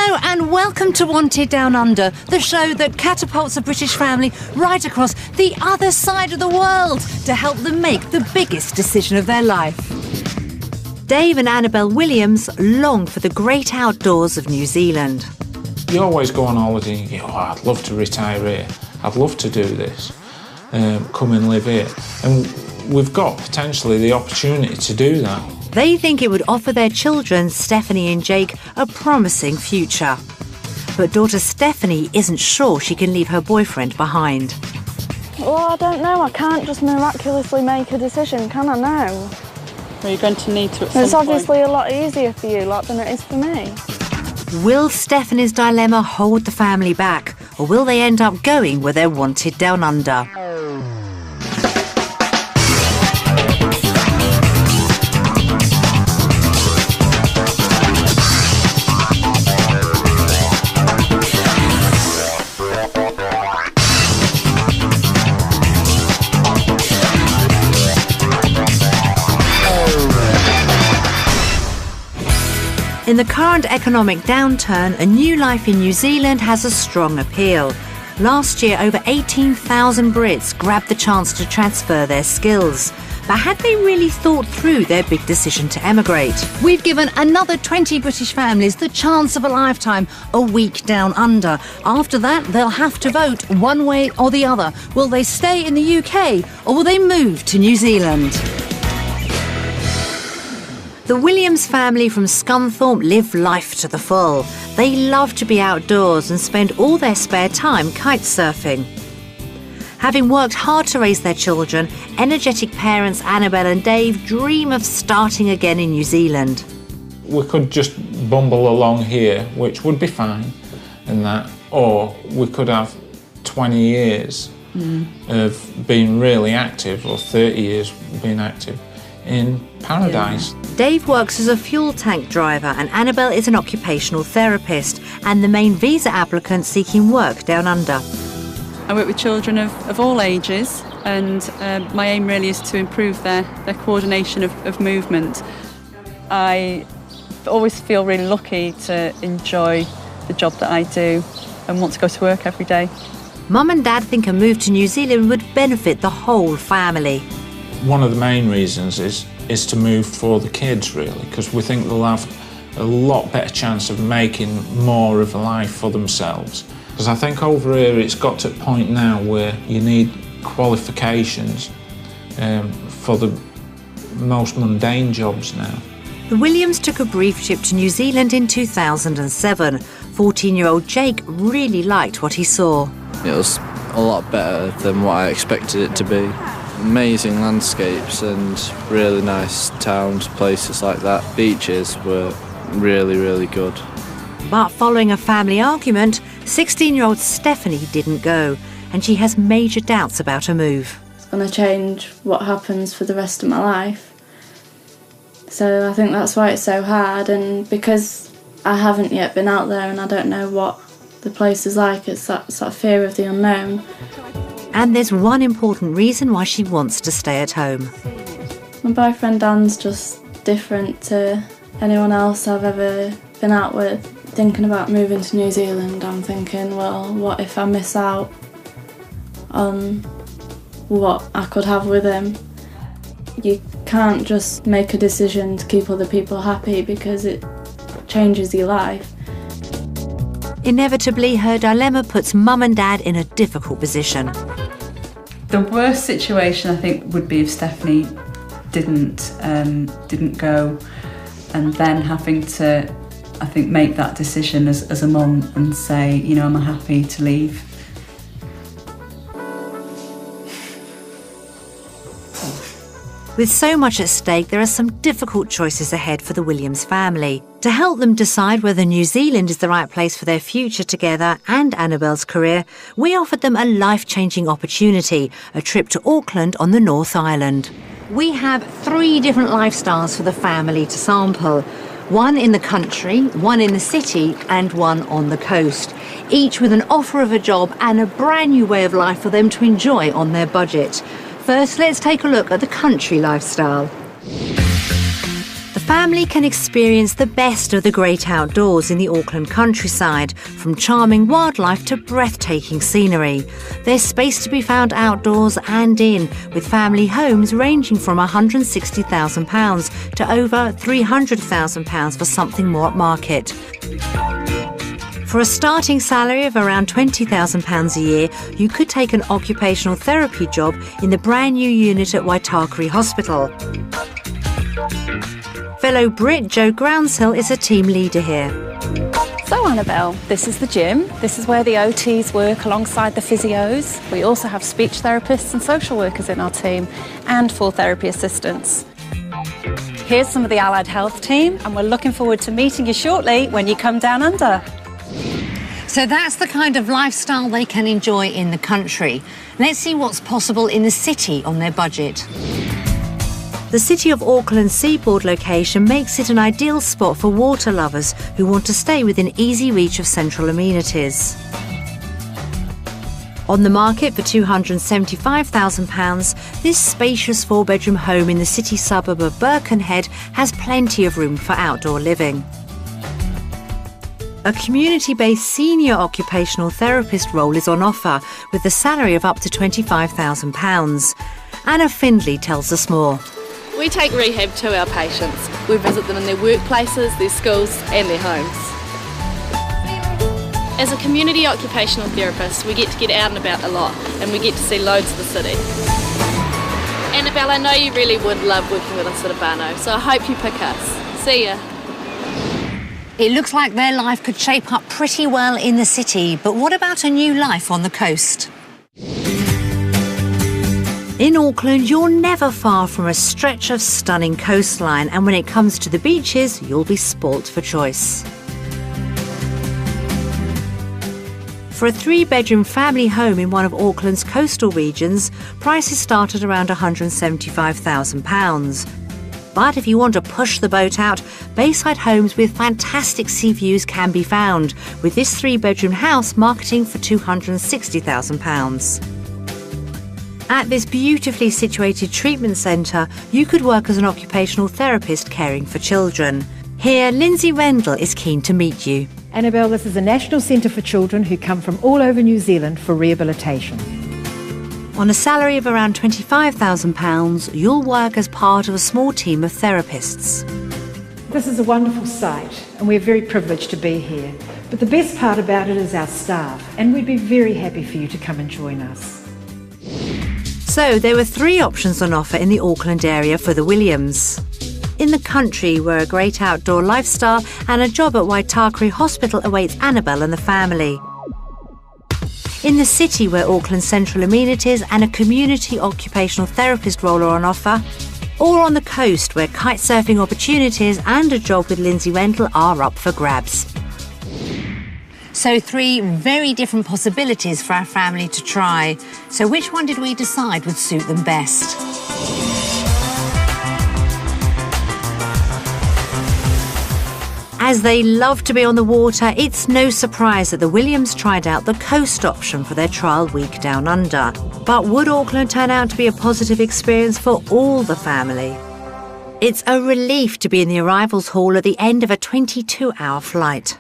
Hello and welcome to Wanted Down Under, the show that catapults a British family right across the other side of the world to help them make the biggest decision of their life. Dave and Annabelle Williams long for the great outdoors of New Zealand. You always go on holiday and you go, I'd love to retire here, I'd love to do this, come and live here. And we've got potentially the opportunity to do that. They think it would offer their children, Stephanie and Jake, a promising future. But daughter Stephanie isn't sure she can leave her boyfriend behind. Well, I don't know. I can't just miraculously make a decision, can I now? Well, you're going to need to at some point. It's obviously a lot easier for you lot than it is for me. Will Stephanie's dilemma hold the family back, or will they end up going where they're wanted down under? In the current economic downturn, a new life in New Zealand has a strong appeal. Last year, over 18,000 Brits grabbed the chance to transfer their skills. But had they really thought through their big decision to emigrate? We've given another 20 British families the chance of a lifetime, a week down under. After that, they'll have to vote one way or the other. Will they stay in the UK or will they move to New Zealand? The Williams family from Scunthorpe live life to the full. They love to be outdoors and spend all their spare time kite surfing. Having worked hard to raise their children, energetic parents Annabelle and Dave dream of starting again in New Zealand. We could just bumble along here, which would be fine, and that, or we could have 20 years of being really active, or 30 years being active in paradise. Yeah. Dave works as a fuel tank driver and Annabelle is an occupational therapist and the main visa applicant seeking work down under. I work with children of all ages, and my aim really is to improve their coordination of movement. I always feel really lucky to enjoy the job that I do and want to go to work every day. Mum and Dad think a move to New Zealand would benefit the whole family. One of the main reasons is to move for the kids, really, because we think they'll have a lot better chance of making more of a life for themselves. Because I think over here it's got to a point now where you need qualifications for the most mundane jobs now. The Williams took a brief trip to New Zealand in 2007. 14-year-old Jake really liked what he saw. It was a lot better than what I expected it to be. Amazing landscapes and really nice towns, places like that. Beaches were really, really good. But following a family argument, 16-year-old Stephanie didn't go, and she has major doubts about a move. It's going to change what happens for the rest of my life. So I think that's why it's so hard, and because I haven't yet been out there and I don't know what the place is like, it's that fear of the unknown. And there's one important reason why she wants to stay at home. My boyfriend Dan's just different to anyone else I've ever been out with. Thinking about moving to New Zealand, I'm thinking, well, what if I miss out on what I could have with him? You can't just make a decision to keep other people happy because it changes your life. Inevitably, her dilemma puts Mum and Dad in a difficult position. The worst situation, I think, would be if Stephanie didn't go, and then having to, I think, make that decision as a mum and say, you know, I'm happy to leave. With so much at stake, there are some difficult choices ahead for the Williams family. To help them decide whether New Zealand is the right place for their future together and Annabelle's career, we offered them a life-changing opportunity, a trip to Auckland on the North Island. We have 3 different lifestyles for the family to sample. One in the country, one in the city and one on the coast. Each with an offer of a job and a brand new way of life for them to enjoy on their budget. First, let's take a look at the country lifestyle. The family can experience the best of the great outdoors in the Auckland countryside, from charming wildlife to breathtaking scenery. There's space to be found outdoors and in, with family homes ranging from £160,000 to over £300,000 for something more upmarket. For a starting salary of around £20,000 a year, you could take an occupational therapy job in the brand new unit at Waitakere Hospital. Fellow Brit Jo Groundshill is a team leader here. So Annabelle, this is the gym. This is where the OTs work alongside the physios. We also have speech therapists and social workers in our team, and 4 therapy assistants. Here's some of the allied health team, and we're looking forward to meeting you shortly when you come down under. So that's the kind of lifestyle they can enjoy in the country. Let's see what's possible in the city on their budget. The City of Auckland seaboard location makes it an ideal spot for water lovers who want to stay within easy reach of central amenities. On the market for £275,000, this spacious 4-bedroom home in the city suburb of Birkenhead has plenty of room for outdoor living. A community-based senior occupational therapist role is on offer, with a salary of up to £25,000. Anna Findlay tells us more. We take rehab to our patients. We visit them in their workplaces, their schools and their homes. As a community occupational therapist, we get to get out and about a lot, and we get to see loads of the city. Annabelle, I know you really would love working with us at Abano, so I hope you pick us. See ya. It looks like their life could shape up pretty well in the city, but what about a new life on the coast? In Auckland, you're never far from a stretch of stunning coastline, and when it comes to the beaches, you'll be spoilt for choice. For a 3-bedroom family home in one of Auckland's coastal regions, prices start at around £175,000. But if you want to push the boat out, bayside homes with fantastic sea views can be found, with this 3-bedroom house marketing for £260,000. At this beautifully situated treatment centre, you could work as an occupational therapist caring for children. Here, Lindsay Rendell is keen to meet you. Annabelle, this is a national centre for children who come from all over New Zealand for rehabilitation. On a salary of around £25,000, you'll work as part of a small team of therapists. This is a wonderful site and we're very privileged to be here. But the best part about it is our staff, and we'd be very happy for you to come and join us. So there were 3 options on offer in the Auckland area for the Williams. In the country, where a great outdoor lifestyle and a job at Waitakere Hospital awaits Annabelle and the family. In the city, where Auckland's central amenities and a community occupational therapist role are on offer. Or on the coast, where kite surfing opportunities and a job with Lindsay Rendell are up for grabs. So 3 very different possibilities for our family to try. So which one did we decide would suit them best? As they love to be on the water, it's no surprise that the Williams tried out the coast option for their trial week down under. But would Auckland turn out to be a positive experience for all the family? It's a relief to be in the arrivals hall at the end of a 22-hour flight.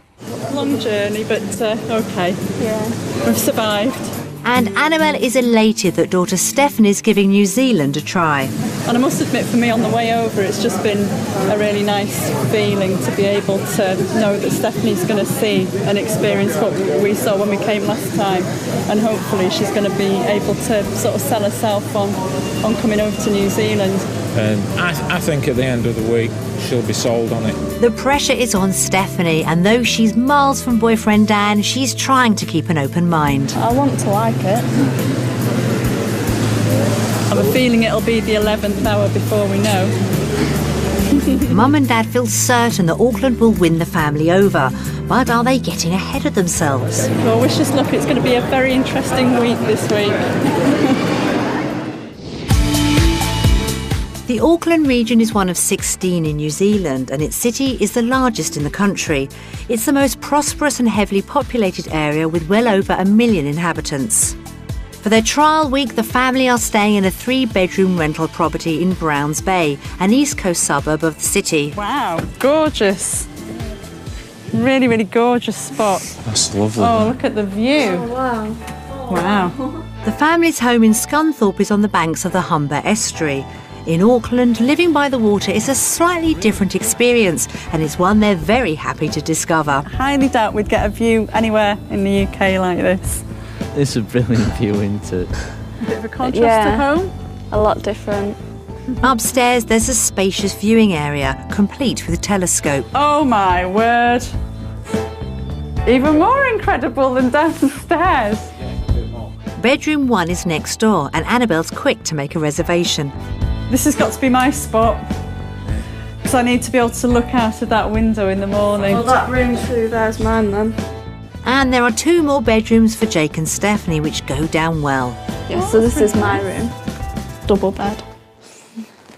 Long journey, but okay. Yeah. We've survived. And Annabelle is elated that daughter Stephanie's giving New Zealand a try. And I must admit, for me on the way over, it's just been a really nice feeling to be able to know that Stephanie's going to see and experience what we saw when we came last time. And hopefully she's going to be able to sort of sell herself on coming over to New Zealand. And I think at the end of the week, she'll be sold on it. The pressure is on Stephanie, and though she's miles from boyfriend Dan, she's trying to keep an open mind. I want to like it. I have a feeling it'll be the 11th hour before we know. Mum and Dad feel certain that Auckland will win the family over. But are they getting ahead of themselves? Well, wish us luck. It's going to be a very interesting week this week. The Auckland region is one of 16 in New Zealand, and its city is the largest in the country. It's the most prosperous and heavily populated area with well over 1 million inhabitants. For their trial week, the family are staying in a 3-bedroom rental property in Browns Bay, an east coast suburb of the city. Wow, gorgeous. Really, really gorgeous spot. That's lovely. Oh, look at the view. Oh, wow. Wow. The family's home in Scunthorpe is on the banks of the Humber Estuary. In Auckland, living by the water is a slightly different experience, and it's one they're very happy to discover. I highly doubt we'd get a view anywhere in the UK like this. It's a brilliant view, isn't it? A bit of a contrast to home. A lot different. Upstairs, there's a spacious viewing area, complete with a telescope. Oh my word. Even more incredible than downstairs. Bedroom 1 is next door, and Annabelle's quick to make a reservation. This has got to be my spot, because I need to be able to look out of that window in the morning. Well, that room through there's mine then. And there are 2 more bedrooms for Jake and Stephanie, which go down well. Yeah, so this is my room. Double bed.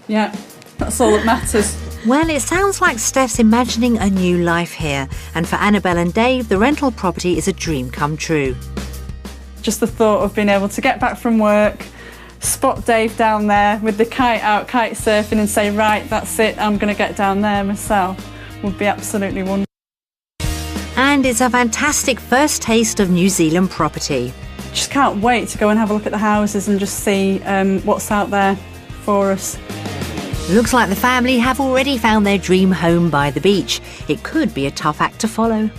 Yeah, that's all that matters. Well, it sounds like Steph's imagining a new life here, and for Annabelle and Dave, the rental property is a dream come true. Just the thought of being able to get back from work, spot Dave down there with the kite out, kite surfing, and say, right, that's it, I'm going to get down there myself, would be absolutely wonderful. And it's a fantastic first taste of New Zealand property. Just can't wait to go and have a look at the houses and just see what's out there for us. Looks like the family have already found their dream home by the beach. It could be a tough act to follow.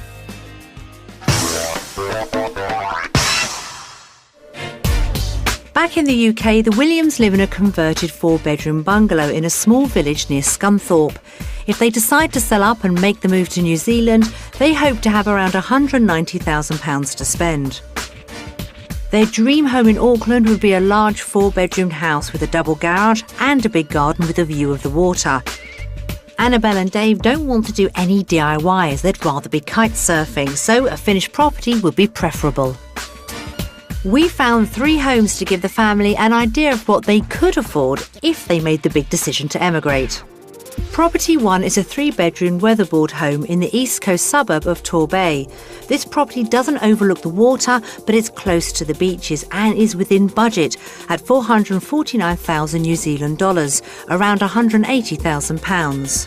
Back in the UK, the Williams live in a converted 4-bedroom bungalow in a small village near Scunthorpe. If they decide to sell up and make the move to New Zealand, they hope to have around £190,000 to spend. Their dream home in Auckland would be a large 4-bedroom house with a double garage and a big garden with a view of the water. Annabelle and Dave don't want to do any DIY, as they'd rather be kite surfing, so a finished property would be preferable. We found 3 homes to give the family an idea of what they could afford if they made the big decision to emigrate. Property 1 is a 3-bedroom weatherboard home in the east coast suburb of Torbay. This property doesn't overlook the water, but it's close to the beaches and is within budget at $449,000 New Zealand dollars, around £180,000.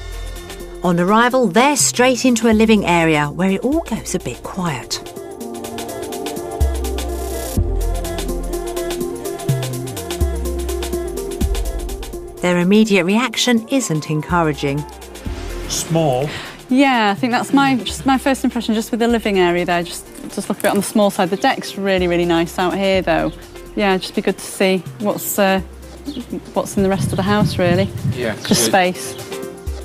On arrival, they're straight into a living area where it all goes a bit quiet. Their immediate reaction isn't encouraging. Small. Yeah, I think that's my first impression, just with the living area there. Just look a bit on the small side. The deck's really, really nice out here, though. Yeah, just be good to see what's in the rest of the house, really. Yeah. Just space.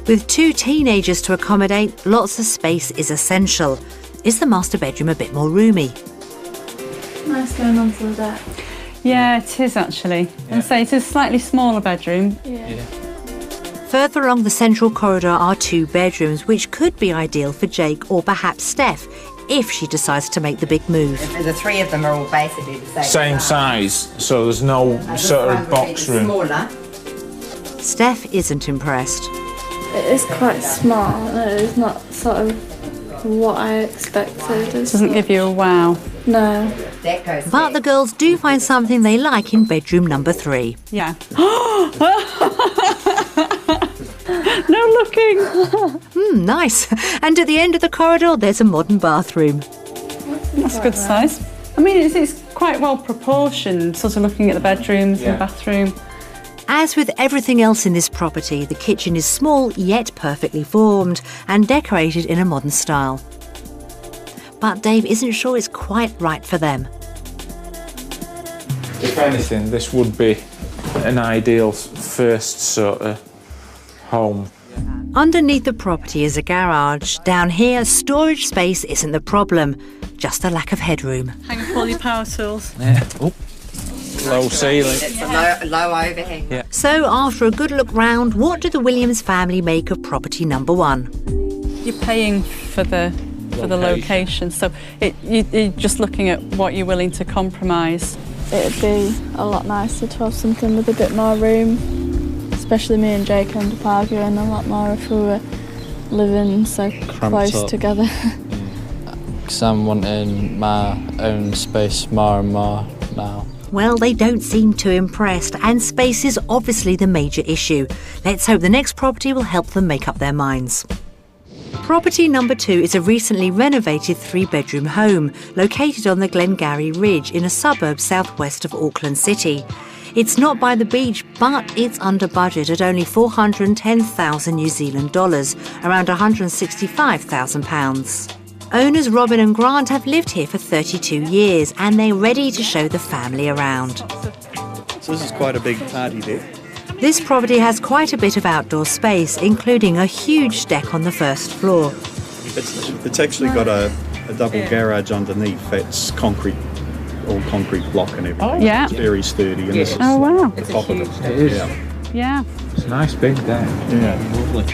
With 2 teenagers to accommodate, lots of space is essential. Is the master bedroom a bit more roomy? Nice going onto the deck. Yeah, it is actually. Yeah. And say it's a slightly smaller bedroom. Yeah. Further along the central corridor are 2 bedrooms, which could be ideal for Jake or perhaps Steph, if she decides to make the big move. And the 3 of them are all basically the Same size, so there's no sort of box room. Smaller. Steph isn't impressed. It is quite small. It's not sort of what I expected. It Doesn't give you a wow. No. That goes But the girls do find something they like in bedroom number 3. Yeah. No looking. Nice. And at the end of the corridor, there's a modern bathroom. That's a good size. I mean, it's quite well proportioned, sort of looking at the bedrooms and bathroom. As with everything else in this property, the kitchen is small yet perfectly formed and decorated in a modern style. But Dave isn't sure it's quite right for them. If anything, this would be an ideal first sort of home. Underneath the property is a garage. Down here, storage space isn't the problem, just a lack of headroom. Hang up all your power tools. Yeah. Oh. Low ceiling. It's a low overhang. Yeah. So after a good look round, what do the Williams family make of property number 1? You're paying for the location, so you're just looking at what you're willing to compromise. It'd be a lot nicer to have something with a bit more room, especially me and Jake end up arguing a lot more if we were living so close up together. Because I'm wanting my own space more and more now. Well, they don't seem too impressed, and space is obviously the major issue. Let's hope the next property will help them make up their minds. Property number 2 is a recently renovated 3-bedroom home located on the Glengarry Ridge in a suburb southwest of Auckland City. It's not by the beach, but it's under budget at only $410,000 New Zealand dollars, around £165,000. Owners Robin and Grant have lived here for 32 years and they're ready to show the family around. So this is quite a big party deck. This property has quite a bit of outdoor space, including a huge deck on the first floor. It's actually got a double garage underneath. It's concrete, all concrete block and everything. Oh, yeah. It's very sturdy. And this is wow. the top of it. It is. Yeah. It's a nice big deck. Yeah. Lovely.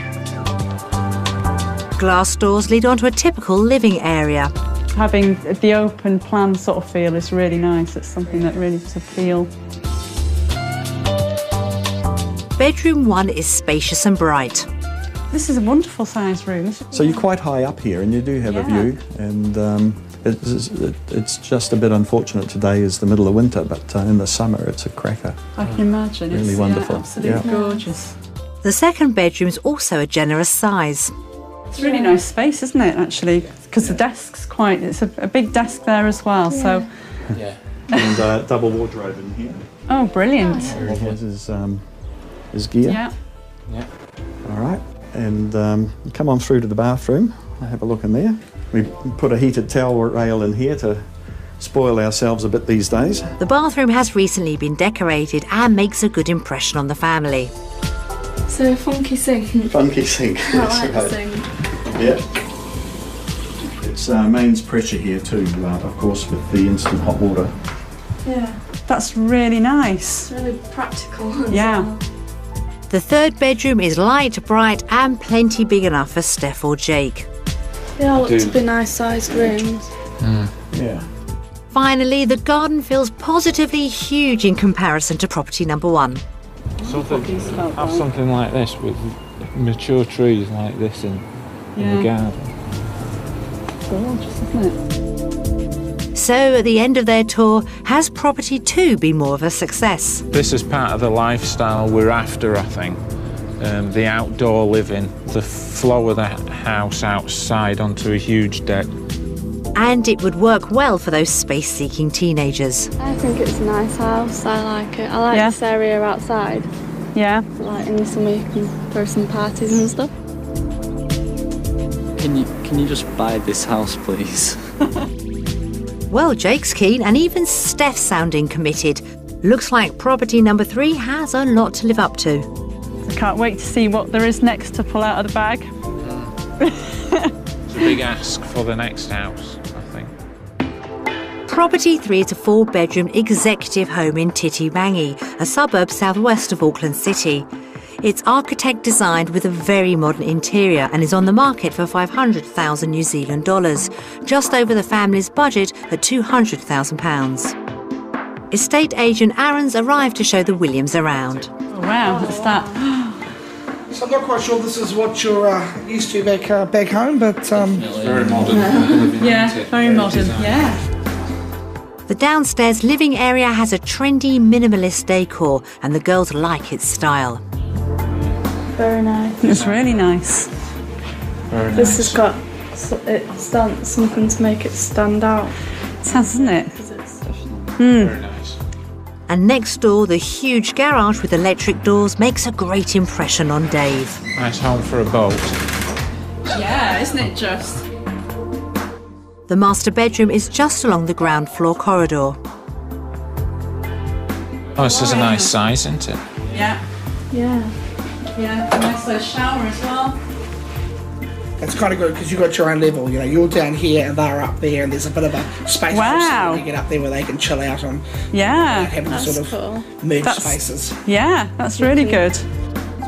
Glass doors lead onto a typical living area. Having the open plan sort of feel is really nice. It's something that really does appeal. Bedroom 1 is spacious and bright. This is a wonderful sized room. So you're quite high up here and you do have a view, and it's just a bit unfortunate today is the middle of winter, but in the summer it's a cracker. I can imagine. Really it's wonderful. Absolutely gorgeous. The second bedroom is also a generous size. It's a really nice space, isn't it, actually? Because the desk's it's a big desk there as well, so... Yeah. And double wardrobe in here. Oh, brilliant. Here's his gear. Yeah. Yeah. All right, and come on through to the bathroom. Have a look in there. We put a heated towel rail in here to spoil ourselves a bit these days. The bathroom has recently been decorated and makes a good impression on the family. So funky sink. Funky sink. I like the sink. Yeah. It's mains pressure here too, of course, with the instant hot water. Yeah. That's really nice. It's really practical. Yeah. Well. The third bedroom is light, bright and plenty big enough for Steph or Jake. They all look to be nice sized rooms. Yeah. Finally, the garden feels positively huge in comparison to property number 1. Have something like this with mature trees like this in the garden. Gorgeous, isn't it? So, at the end of their tour, has property 2 been more of a success? This is part of the lifestyle we're after, I think. The outdoor living, the flow of the house outside onto a huge deck. And it would work well for those space-seeking teenagers. I think it's a nice house. I like it. I like this area outside. Yeah. Like in the summer you can throw some parties and stuff. Can you just buy this house, please? Well, Jake's keen and even Steph's sounding committed. Looks like property number 3 has a lot to live up to. I can't wait to see what there is next to pull out of the bag. It's a big ask for the next house, I think. Property 3 is a 4-bedroom executive home in Titimangi, a suburb southwest of Auckland City. It's architect designed with a very modern interior and is on the market for $500,000 New Zealand dollars, just over the family's budget at £200,000. Estate agent Aaron's arrived to show the Williams around. Oh, wow, what's that? So I'm not quite sure this is what you're used to back home, but... It's very modern. Yeah, very modern, yeah. The downstairs living area has a trendy minimalist decor and the girls like its style. Very nice. It's really nice. Very nice. This has got something to make it stand out. It has, doesn't it? Very nice. And next door, the huge garage with electric doors makes a great impression on Dave. Nice home for a boat. Yeah, isn't it just? The master bedroom is just along the ground floor corridor. Oh, this is a nice size, isn't it? Yeah. Yeah. Yeah, a nice little shower as well. It's kind of good because you've got your own level. You know, you're down here and they're up there, and there's a bit of a space when you get up there where they can chill out and have the sort of merged spaces. Yeah, that's really good.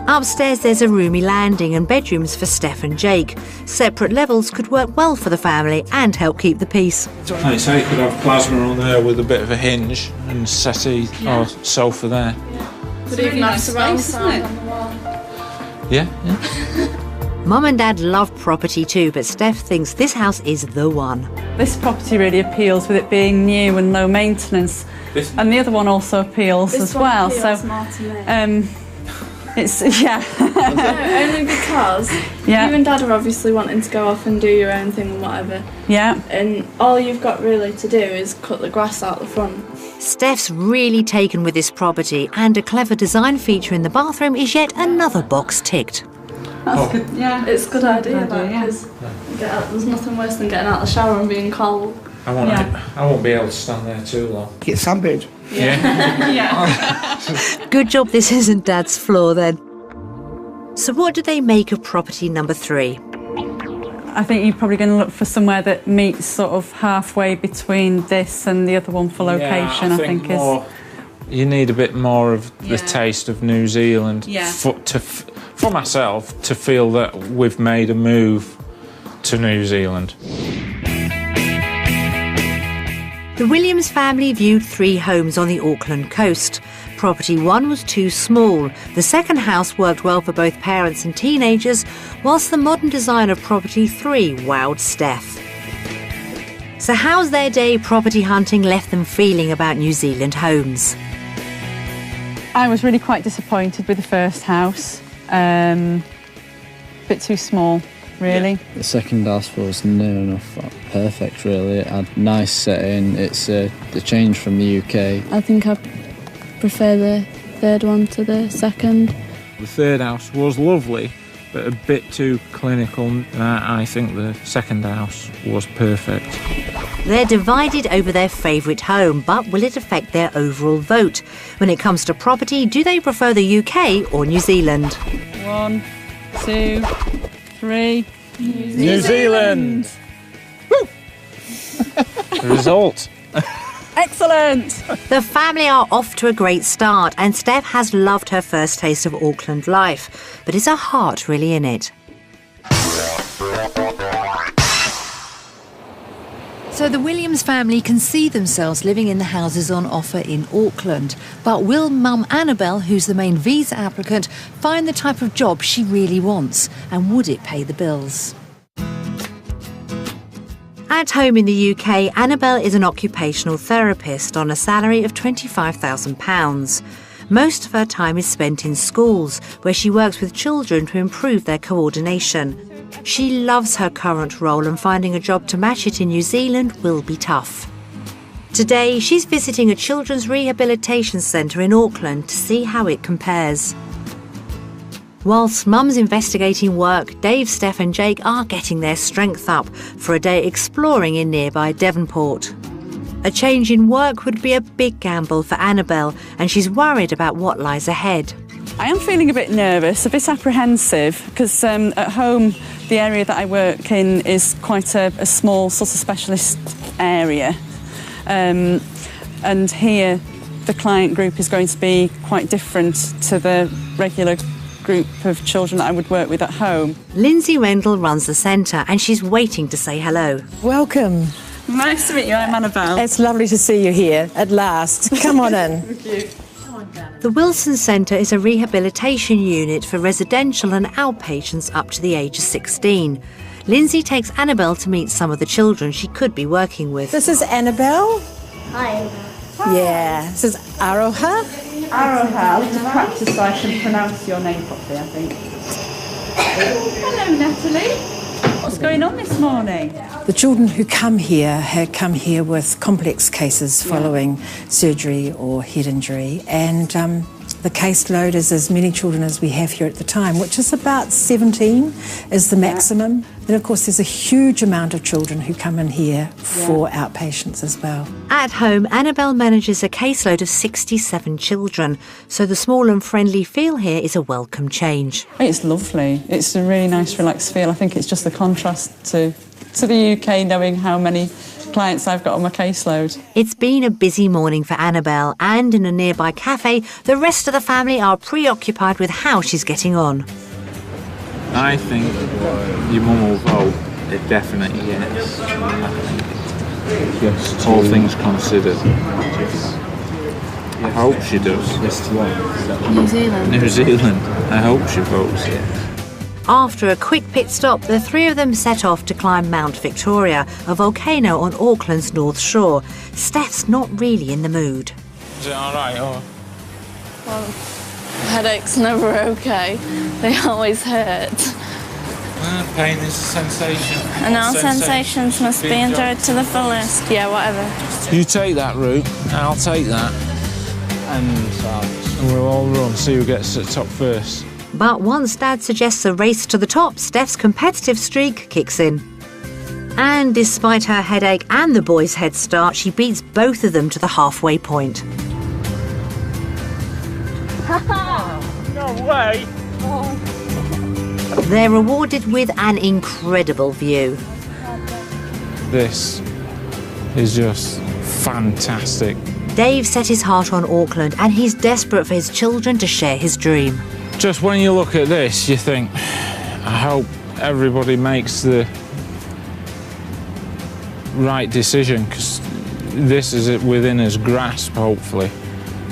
Upstairs there's a roomy landing and bedrooms for Steph and Jake. Separate levels could work well for the family and help keep the peace. Like so you could have plasma on there with a bit of a hinge and settee or sofa there. Could even have surround sound on the wall. Yeah. Mum and Dad love property too, but Steph thinks this house is the one. This property really appeals with it being new and low maintenance. And the other one also appeals as well. It's, yeah. No, only because you and Dad are obviously wanting to go off and do your own thing and whatever. Yeah. And all you've got really to do is cut the grass out the front. Steph's really taken with this property, and a clever design feature in the bathroom is yet another box ticked. That's good. Yeah, it's a good idea, because there's nothing worse than getting out of the shower and being cold. I won't be able to stand there too long. Get sunburned. Yeah. Good job this isn't Dad's floor then. So what do they make of property number 3? I think you're probably going to look for somewhere that meets sort of halfway between this and the other one for location. I think you need a bit more of the taste of New Zealand for myself to feel that we've made a move to New Zealand. The Williams family viewed 3 homes on the Auckland coast. Property 1 was too small. The second house worked well for both parents and teenagers, whilst the modern design of property 3 wowed Steph. So how's their day property hunting left them feeling about New Zealand homes? I was really quite disappointed with the first house. Bit too small, really. Yeah. The second house was near enough perfect, really. It had nice setting. It's the change from the UK. I think I prefer the third one to the second. The third house was lovely, but a bit too clinical. I think the second house was perfect. They're divided over their favourite home, but will it affect their overall vote? When it comes to property, do they prefer the UK or New Zealand? 1, 2, 3. New Zealand! Woo! The result. Excellent! The family are off to a great start, and Steph has loved her first taste of Auckland life. But is her heart really in it? So the Williams family can see themselves living in the houses on offer in Auckland. But will Mum Annabelle, who's the main visa applicant, find the type of job she really wants? And would it pay the bills? At home in the UK, Annabelle is an occupational therapist on a salary of £25,000. Most of her time is spent in schools, where she works with children to improve their coordination. She loves her current role, and finding a job to match it in New Zealand will be tough. Today, she's visiting a children's rehabilitation centre in Auckland to see how it compares. Whilst Mum's investigating work, Dave, Steph and Jake are getting their strength up for a day exploring in nearby Devonport. A change in work would be a big gamble for Annabelle, and she's worried about what lies ahead. I am feeling a bit nervous, a bit apprehensive, because at home the area that I work in is quite a small sort of specialist area. And here the client group is going to be quite different to the regular group of children that I would work with at home. Lindsay Rendell runs the centre, and she's waiting to say hello. Welcome. Nice to meet you, I'm Annabelle. It's lovely to see you here at last. Come on in. Thank you. The Wilson Centre is a rehabilitation unit for residential and outpatients up to the age of 16. Lindsay takes Annabelle to meet some of the children she could be working with. This is Annabelle. Hi, Annabelle. Yeah. This is Aroha. Aroha, I'll have to practice so I can pronounce your name properly, I think. Hello, Natalie. What's going on this morning? The children who come here have come here with complex cases following surgery or head injury, and the caseload is as many children as we have here at the time, which is about 17 is the maximum. Then of course there's a huge amount of children who come in here for outpatients as well. At home, Annabelle manages a caseload of 67 children, so the small and friendly feel here is a welcome change. It's lovely. It's a really nice, relaxed feel. I think it's just the contrast to the UK, knowing how many clients I've got on my caseload. It's been a busy morning for Annabelle, and in a nearby cafe, the rest of the family are preoccupied with how she's getting on. I think your mum will vote a definite yes. Yes, all things considered. I hope she does. New Zealand. New Zealand. I hope she votes yes. After a quick pit stop, the three of them set off to climb Mount Victoria, a volcano on Auckland's North Shore. Steph's not really in the mood. Is it all right, or...? Well, headache's never okay. They always hurt. Pain is a sensation. And all sensations must be enjoyed to the fullest. Yeah, whatever. You take that route, I'll take that. And we'll all run, see who gets to the top first. But once Dad suggests a race to the top, Steph's competitive streak kicks in. And despite her headache and the boys' head start, she beats both of them to the halfway point. No way! They're rewarded with an incredible view. This is just fantastic. Dave set his heart on Auckland and he's desperate for his children to share his dream. Just when you look at this, you think, I hope everybody makes the right decision, because this is within his grasp, hopefully,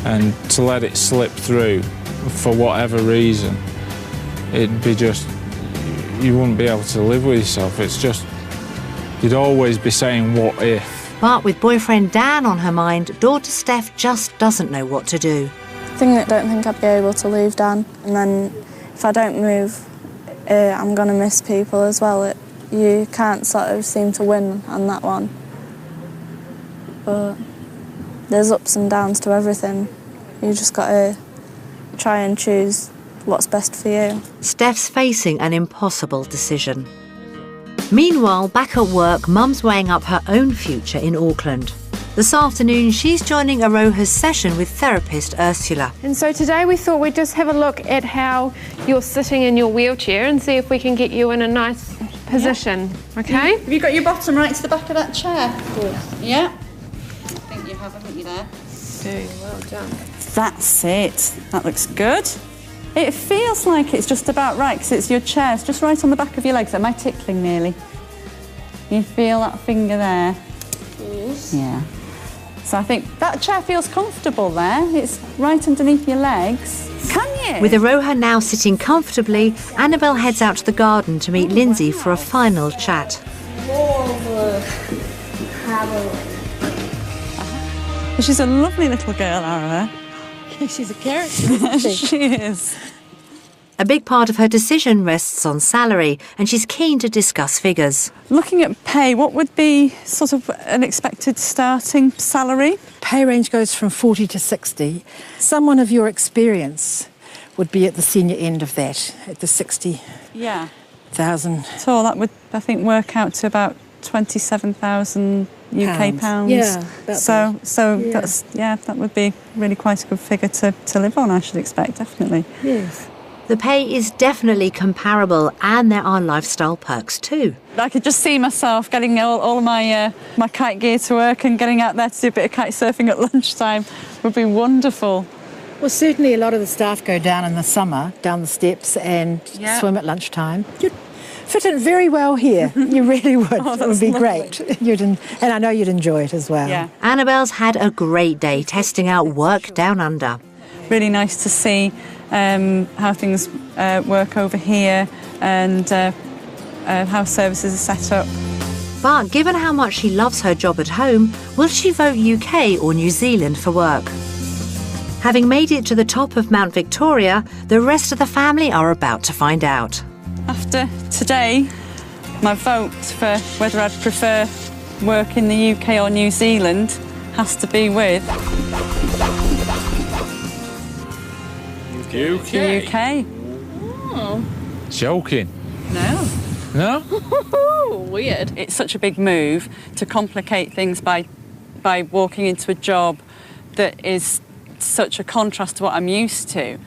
and to let it slip through for whatever reason, it'd be just, you wouldn't be able to live with yourself. It's just, you'd always be saying, what if? But with boyfriend Dan on her mind, daughter Steph just doesn't know what to do. I don't think I'd be able to leave Dan, and then if I don't move, I'm going to miss people as well. You can't sort of seem to win on that one. But there's ups and downs to everything. You just got to try and choose what's best for you. Steph's facing an impossible decision. Meanwhile, back at work, Mum's weighing up her own future in Auckland. This afternoon, she's joining Aroha's session with therapist Ursula. And so today we thought we'd just have a look at how you're sitting in your wheelchair and see if we can get you in a nice position, okay? Have you got your bottom right to the back of that chair? Yeah. I think you have, haven't you, there? Doing well done. That's it. That looks good. It feels like it's just about right, because it's your chair. It's just right on the back of your legs. Am I tickling nearly? You feel that finger there? Yes. Yeah. So I think that chair feels comfortable there. It's right underneath your legs. Can you? With Aroha now sitting comfortably, Annabelle heads out to the garden to meet Lindsay for a final chat. She's a lovely little girl, Ara. She's a character, isn't she? She is. A big part of her decision rests on salary, and she's keen to discuss figures. Looking at pay, what would be sort of an expected starting salary? Pay range goes from 40 to 60. Someone of your experience would be at the senior end of that, at the 60,000. Yeah. So that would, I think, work out to about 27,000 UK pounds. Yeah. That would be really quite a good figure to live on, I should expect, definitely. Yes. The pay is definitely comparable, and there are lifestyle perks too. I could just see myself getting all of my kite gear to work and getting out there to do a bit of kite surfing at lunchtime would be wonderful. Well, certainly a lot of the staff go down in the summer, down the steps and swim at lunchtime. You'd fit in very well here. You really would. Oh, it would be lovely. great. And I know you'd enjoy it as well. Yeah. Annabelle's had a great day testing out work down under. Really nice to see how things work over here and how services are set up. But given how much she loves her job at home, will she vote UK or New Zealand for work? Having made it to the top of Mount Victoria, the rest of the family are about to find out. After today, my vote for whether I'd prefer work in the UK or New Zealand has to be with UK. UK. Oh. Joking. No. No? Weird. It's such a big move to complicate things by walking into a job that is such a contrast to what I'm used to.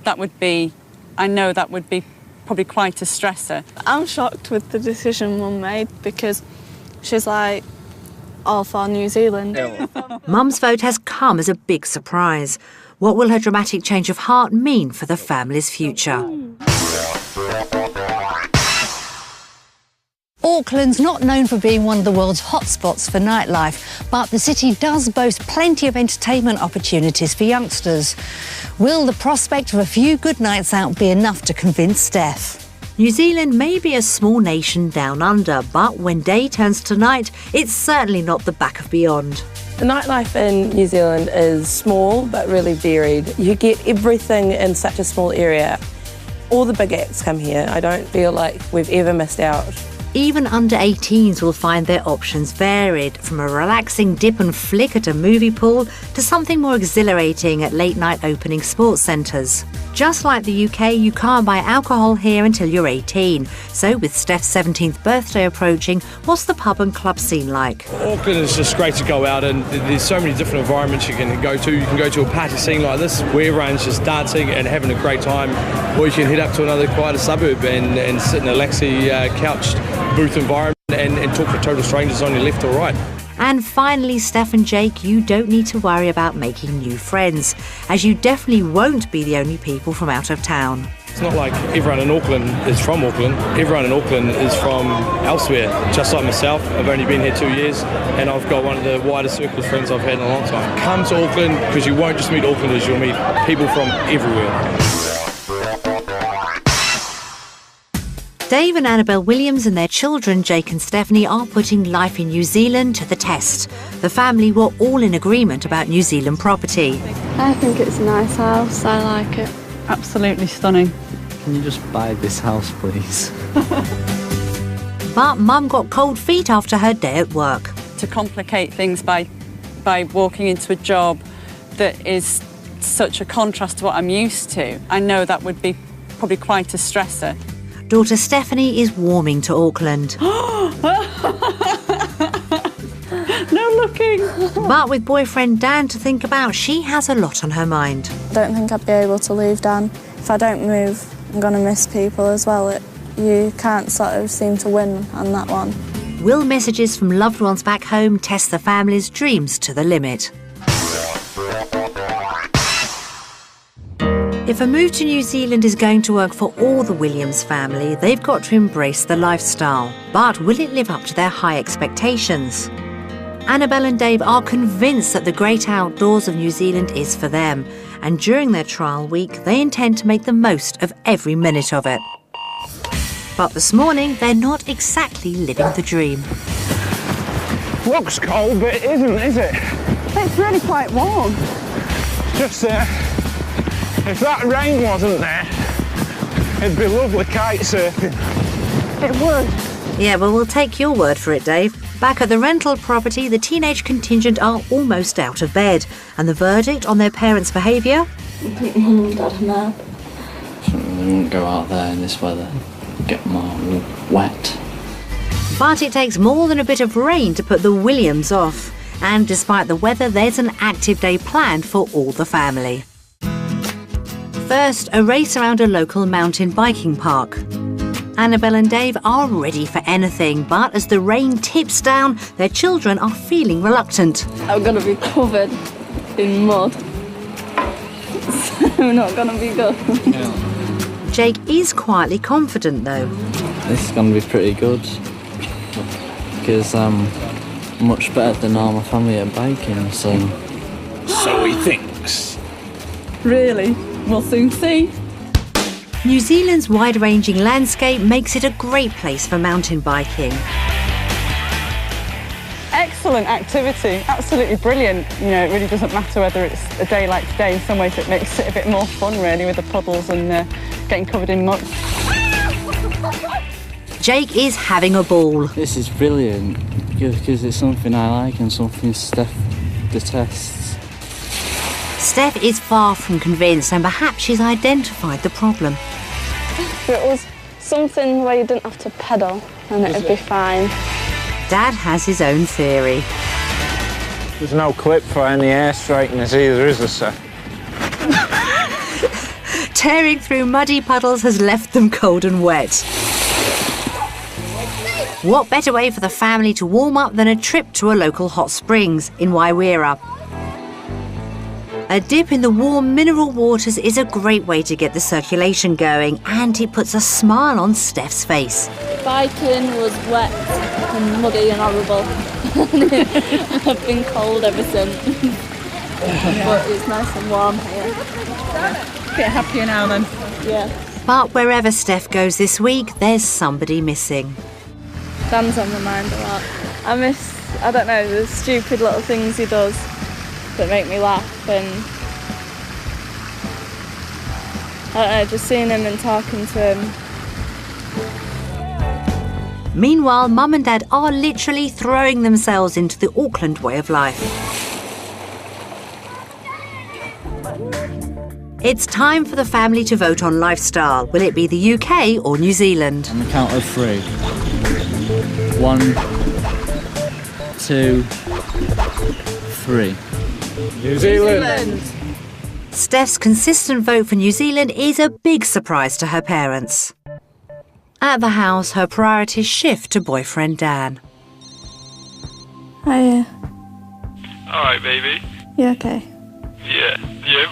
I know that would be probably quite a stressor. I'm shocked with the decision Mum made because she's like all for New Zealand. Mum's vote has come as a big surprise. What will her dramatic change of heart mean for the family's future? Auckland's not known for being one of the world's hotspots for nightlife, but the city does boast plenty of entertainment opportunities for youngsters. Will the prospect of a few good nights out be enough to convince Steph? New Zealand may be a small nation down under, but when day turns to night, it's certainly not the back of beyond. The nightlife in New Zealand is small but really varied. You get everything in such a small area. All the big acts come here. I don't feel like we've ever missed out. Even under 18s will find their options varied, from a relaxing dip and flick at a movie pool to something more exhilarating at late-night opening sports centres. Just like the UK, you can't buy alcohol here until you're 18. So with Steph's 17th birthday approaching, what's the pub and club scene like? Auckland is just great to go out, and there's so many different environments you can go to. You can go to a party scene like this where everyone's just dancing and having a great time, or you can head up to another quieter suburb and sit in a laxy couched booth environment and talk to total strangers on your left or right. And finally, Steph and Jake, you don't need to worry about making new friends, as you definitely won't be the only people from out of town. It's not like everyone in Auckland is from Auckland. Everyone in Auckland is from elsewhere. Just like myself, I've only been here 2 years and I've got one of the widest circle of friends I've had in a long time. Come to Auckland because you won't just meet Aucklanders, you'll meet people from everywhere. Dave and Annabelle Williams and their children, Jake and Stephanie, are putting life in New Zealand to the test. The family were all in agreement about New Zealand property. I think it's a nice house. I like it. Absolutely stunning. Can you just buy this house, please? But Mum got cold feet after her day at work. To complicate things by walking into a job that is such a contrast to what I'm used to, I know that would be probably quite a stressor. Daughter Stephanie is warming to Auckland. No looking. But with boyfriend Dan to think about, she has a lot on her mind. I don't think I'd be able to leave Dan. If I don't move, I'm going to miss people as well. You can't sort of seem to win on that one. Will messages from loved ones back home test the family's dreams to the limit? If a move to New Zealand is going to work for all the Williams family, they've got to embrace the lifestyle. But will it live up to their high expectations? Annabelle and Dave are convinced that the great outdoors of New Zealand is for them, and during their trial week, they intend to make the most of every minute of it. But this morning, they're not exactly living the dream. Looks cold, but it isn't, is it? It's really quite warm. Just if that rain wasn't there, it'd be lovely kite surfing. It would. Yeah, well, we'll take your word for it, Dave. Back at the rental property, the teenage contingent are almost out of bed. And the verdict on their parents' behaviour? Got a nap. We wouldn't go out there in this weather. Get them all wet. But it takes more than a bit of rain to put the Williams off. And despite the weather, there's an active day planned for all the family. First, a race around a local mountain biking park. Annabelle and Dave are ready for anything, but as the rain tips down, their children are feeling reluctant. I'm going to be covered in mud. So not going to be good. Yeah. Jake is quietly confident, though. This is going to be pretty good because I'm much better than all my family at biking, so... So he thinks. Really? We'll soon see. New Zealand's wide-ranging landscape makes it a great place for mountain biking. Excellent activity, absolutely brilliant. You know, it really doesn't matter whether it's a day like today. In some ways it makes it a bit more fun, really, with the puddles and getting covered in mud. Jake is having a ball. This is brilliant because it's something I like and something Steph detests. Steph is far from convinced, and perhaps she's identified the problem. If it was something where you didn't have to pedal, then it'd be fine. Dad has his own theory. There's no clip for any air straighteners either, is there, sir? Tearing through muddy puddles has left them cold and wet. What better way for the family to warm up than a trip to a local hot springs in Waiwera? A dip in the warm mineral waters is a great way to get the circulation going, and it puts a smile on Steph's face. Biking was wet and muddy and horrible. I've been cold ever since. But it's nice and warm here. Bit happier now then? Yeah. But wherever Steph goes this week, there's somebody missing. Dan's on my mind a lot. I don't know, the stupid little things he does that make me laugh, and I don't know, just seeing him and talking to him. Meanwhile, Mum and Dad are literally throwing themselves into the Auckland way of life. It's time for the family to vote on lifestyle. Will it be the UK or New Zealand? On the count of 3. 1, 2, 3. New Zealand! Steph's consistent vote for New Zealand is a big surprise to her parents. At the house, her priorities shift to boyfriend Dan. Hiya. Alright, baby. You okay? Yeah. You?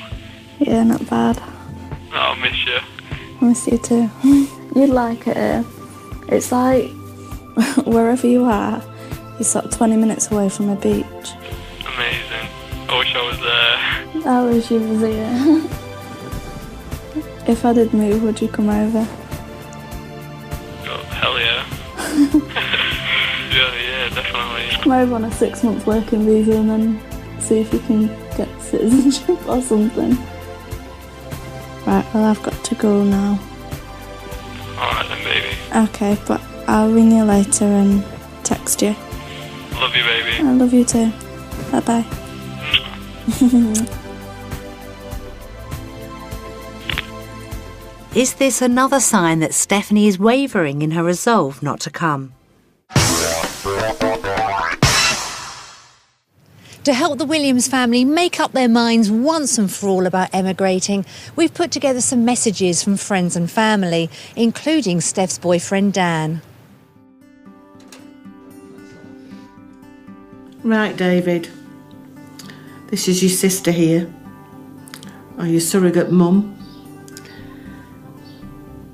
Yeah, not bad. Oh, I'll miss you. I miss you too. You'd like it here. It's like wherever you are, you're sort of 20 minutes away from a beach. Amazing. I wish I was there. I wish you was here. If I did move, would you come over? Oh, hell yeah. yeah, definitely. Come over on a 6-month working visa and then see if you can get citizenship or something. Right, well, I've got to go now. Alright then, baby. Okay, but I'll ring you later and text you. Love you, baby. I love you too. Bye-bye. Is this another sign that Stephanie is wavering in her resolve not to come? To help the Williams family make up their minds once and for all about emigrating, we've put together some messages from friends and family, including Steph's boyfriend Dan. Right, David. This is your sister here, or your surrogate mum.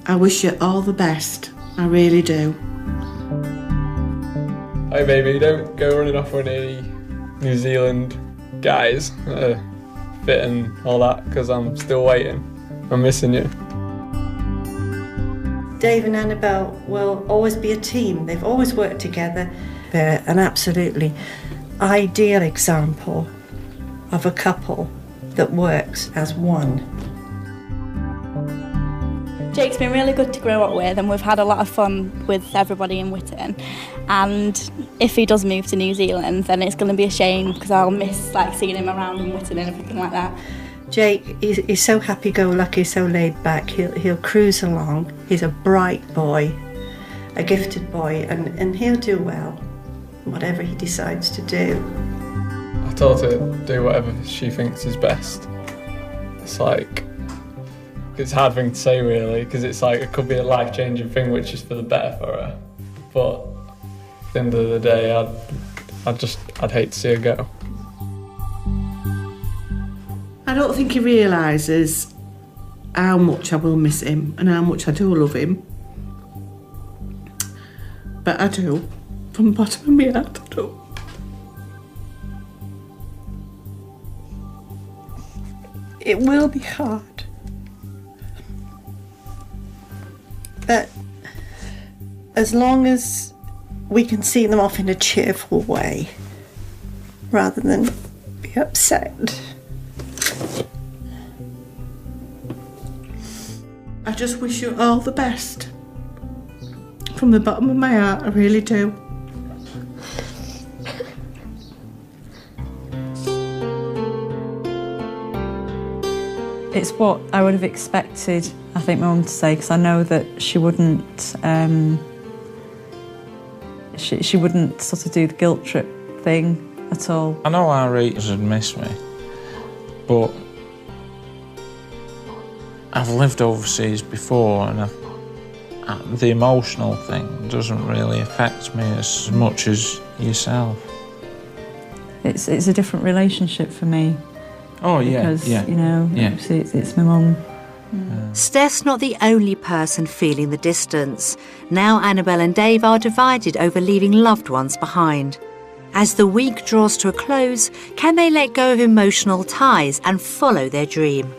I wish you all the best. I really do. Hey baby, don't go running off with any New Zealand guys fit and all that, because I'm still waiting. I'm missing you. Dave and Annabelle will always be a team. They've always worked together. They're an absolutely ideal example of a couple that works as one. Jake's been really good to grow up with, and we've had a lot of fun with everybody in Whitton. And if he does move to New Zealand, then it's going to be a shame, because I'll miss seeing him around in Whitton and everything like that. Jake is so happy-go-lucky, so laid back. He'll cruise along. He's a bright boy, a gifted boy, and he'll do well, whatever he decides to do. I told her to do whatever she thinks is best. It's a hard thing to say really, because it could be a life-changing thing which is for the better for her. But at the end of the day, I'd hate to see her go. I don't think he realises how much I will miss him and how much I do love him. But I do, from the bottom of my heart, I do. It will be hard. But as long as we can see them off in a cheerful way, rather than be upset. I just wish you all the best. From the bottom of my heart, I really do. It's what I would have expected, I think, my mum to say, because I know that she wouldn't she wouldn't sort of do the guilt trip thing at all. I know our readers would miss me, but I've lived overseas before, and the emotional thing doesn't really affect me as much as yourself. It's a different relationship for me. Oh yeah, because, yeah. You know, yeah. Obviously it's my mum. Steph's not the only person feeling the distance. Now Annabelle and Dave are divided over leaving loved ones behind. As the week draws to a close, can they let go of emotional ties and follow their dream?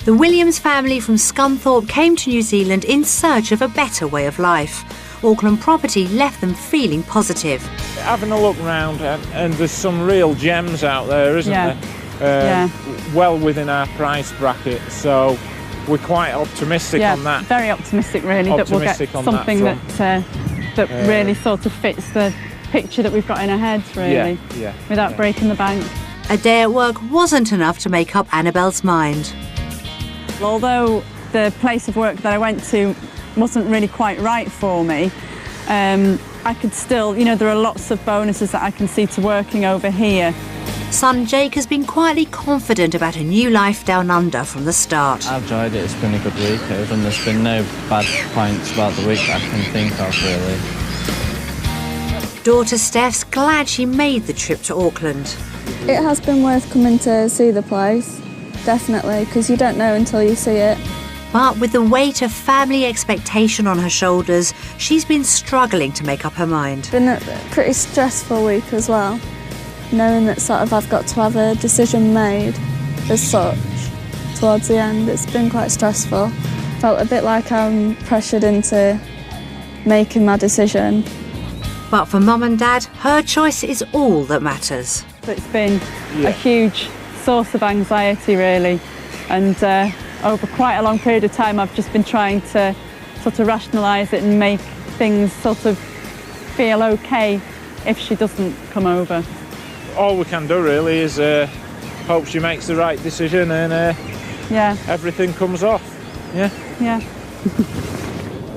The Williams family from Scunthorpe came to New Zealand in search of a better way of life. Auckland property left them feeling positive. Having a look round, and there's some real gems out there, isn't there? Well within our price bracket, so we're quite optimistic on that. Very optimistic, really, that we'll get something that really sort of fits the picture that we've got in our heads, really, without breaking the bank. A day at work wasn't enough to make up Annabelle's mind. Although the place of work that I went to wasn't really quite right for me, I could still, there are lots of bonuses that I can see to working over here. Son Jake has been quietly confident about a new life down under from the start. I've enjoyed it, it's been a good week, and there's been no bad points about the week that I can think of, really. Daughter Steph's glad she made the trip to Auckland. It has been worth coming to see the place, definitely, because you don't know until you see it. But with the weight of family expectation on her shoulders, she's been struggling to make up her mind. It's been a pretty stressful week as well, knowing that sort of I've got to have a decision made as such towards the end. It's been quite stressful. Felt a bit like I'm pressured into making my decision. But for Mum and Dad, her choice is all that matters. It's been a huge source of anxiety, really, and over quite a long period of time I've just been trying to sort of rationalise it and make things sort of feel okay if she doesn't come over. All we can do really is hope she makes the right decision and everything comes off. Yeah.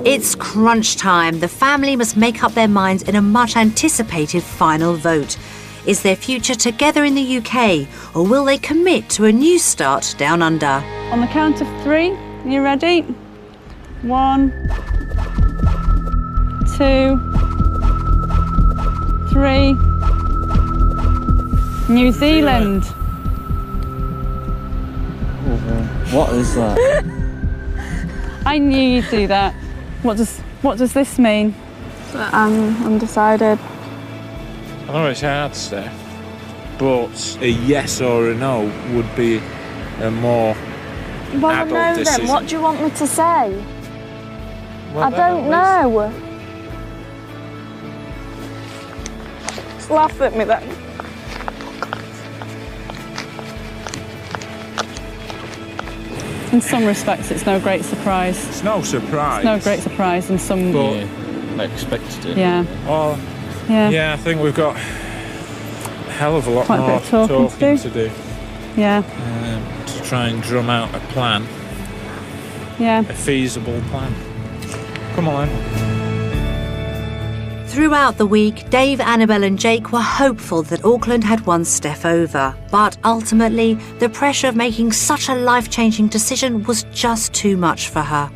It's crunch time. The family must make up their minds in a much anticipated final vote. Is their future together in the UK, or will they commit to a new start down under? On the count of 3, are you ready? 1, 2, 3. New Zealand. What is that? I knew you'd do that. What does this mean? I'm undecided. I know it's hard, Steph, but a yes or a no would be a more adult decision. Then what do you want me to say? Well, I don't know. Just laugh at me then. In some respects, it's no great surprise. It's no surprise. It's no great surprise in some... But I expected it. Yeah. Well, yeah, I think we've got a hell of a lot more talking to do. Yeah. To try and drum out a plan. Yeah. A feasible plan. Come on then. Throughout the week, Dave, Annabelle and Jake were hopeful that Auckland had won Steph over. But ultimately, the pressure of making such a life-changing decision was just too much for her.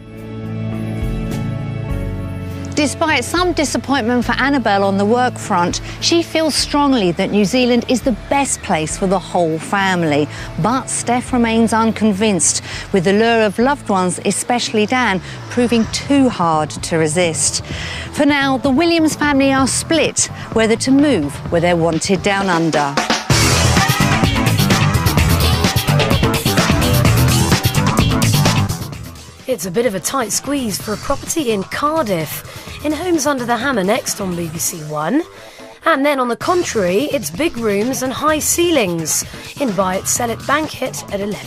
Despite some disappointment for Annabelle on the work front, she feels strongly that New Zealand is the best place for the whole family. But Steph remains unconvinced, with the lure of loved ones, especially Dan, proving too hard to resist. For now, the Williams family are split whether to move where they're wanted down under. It's a bit of a tight squeeze for a property in Cardiff. In Homes Under the Hammer next on BBC One. And then on the contrary, it's big rooms and high ceilings in Buy It, Sell It, Bank It at 11.